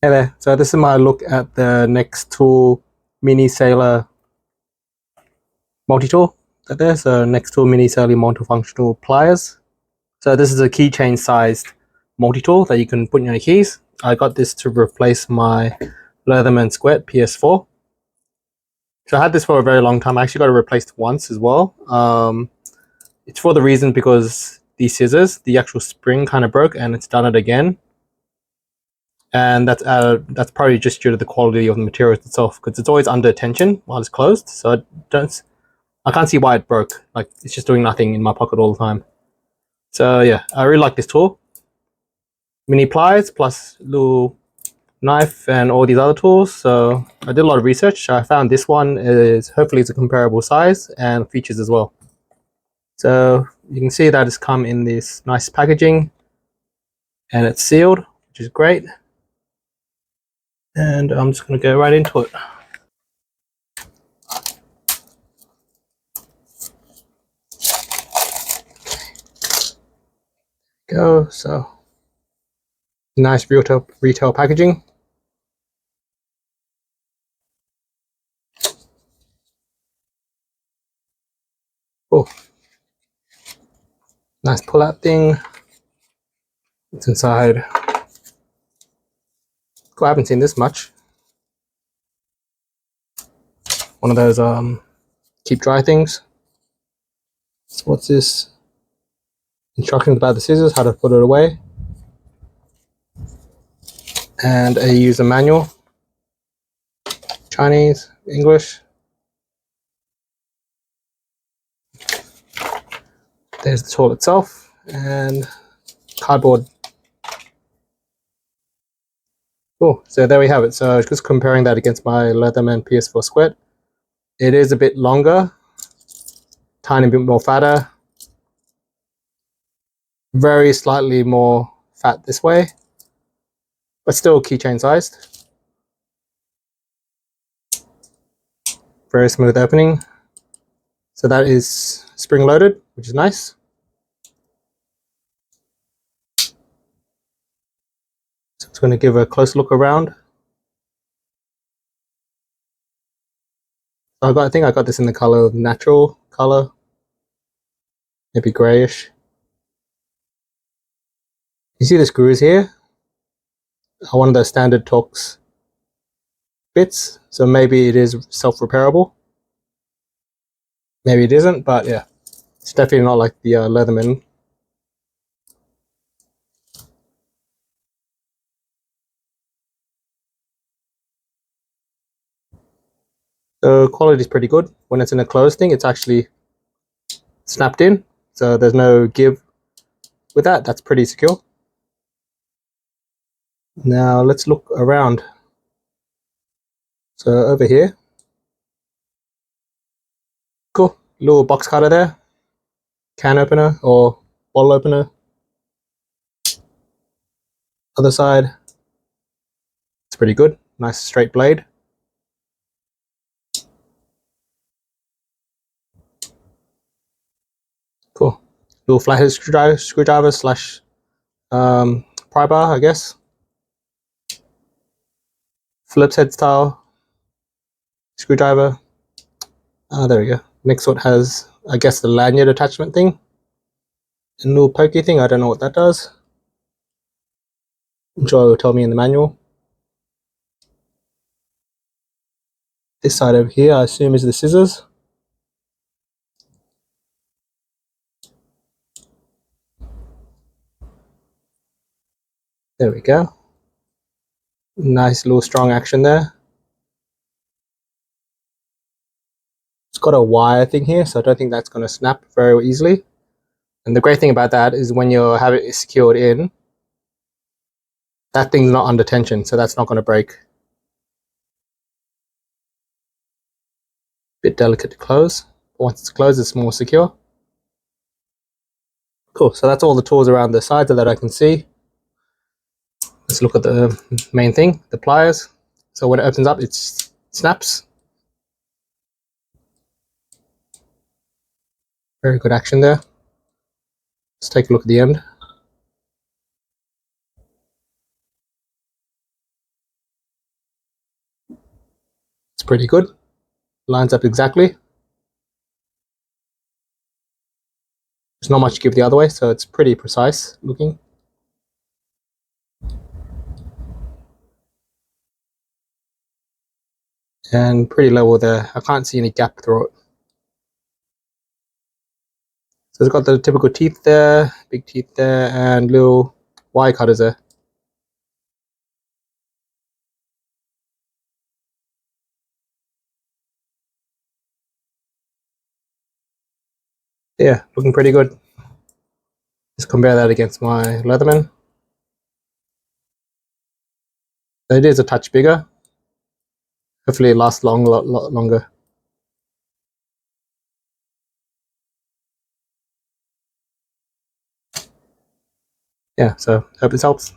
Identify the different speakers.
Speaker 1: Hey there, so this is my look at the NexTool Mini Sailor multi-tool. So there's a NexTool Mini Sailor multifunctional pliers. So this is a keychain sized multi-tool that you can put in your keys. I got this to replace my Leatherman Squirt PS4. So I had this for a very long time. I actually got it replaced once as well. It's for the reason because these scissors, the actual spring kind of broke and it's done it again. And that's probably just due to the quality of the material itself, because it's always under tension while it's closed. So I can't see why it broke. Like, it's just doing nothing in my pocket all the time. So yeah, I really like this tool. Mini pliers plus little knife and all these other tools. So I did a lot of research. I found this one is hopefully it's a comparable size and features as well. So you can see that it's come in this nice packaging and it's sealed, which is great. And I'm just going to go right into it. Go. So nice retail packaging. Oh, nice pull-out thing. It's inside. Cool, I haven't seen this much. One of those keep dry things. So what's this? Instructions about the scissors, how to put it away, and a user manual. Chinese, English. There's the tool itself and cardboard. Cool. So there we have it. So just comparing that against my Leatherman PS4 Squirt, it is a bit longer, tiny bit more fatter, very slightly more fat this way, but still keychain sized. Very smooth opening. So that is spring loaded, which is nice. So it's going to give a close look around. I think I got this in the color of natural color, maybe grayish. You see the screws here are one of the standard Torx bits, so maybe it is self-repairable. Maybe it isn't, but yeah, it's definitely not like the Leatherman. The quality is pretty good. When it's in a closed thing, it's actually snapped in, so there's no give with that. That's pretty secure. Now let's look around. So over here, cool, little box cutter there, can opener or bottle opener. Other side, it's pretty good, nice straight blade. Cool, little flathead screwdriver slash pry bar, I guess. Phillips head style screwdriver. There we go. Next one has, I guess, the lanyard attachment thing. A little pokey thing, I don't know what that does. I'm sure it will tell me in the manual. This side over here, I assume, is the scissors. There we go. Nice little strong action there. It's got a wire thing here, so I don't think that's going to snap very easily. And the great thing about that is when you have it secured in, that thing's not under tension, so that's not going to break. Bit delicate to close. Once it's closed, it's more secure. Cool, so that's all the tools around the sides that I can see. Let's look at the main thing, the pliers. So when it opens up, it snaps. Very good action there. Let's take a look at the end. pretty good. Lines up exactly. There's not much give the other way, so it's pretty precise looking. And pretty level there. I can't see any gap through it. So it's got the typical teeth there, big teeth there, and little wire cutters there. Yeah, looking pretty good. Just compare that against my Leatherman. It is a touch bigger. Hopefully it lasts lot longer. Yeah, so hope this helps.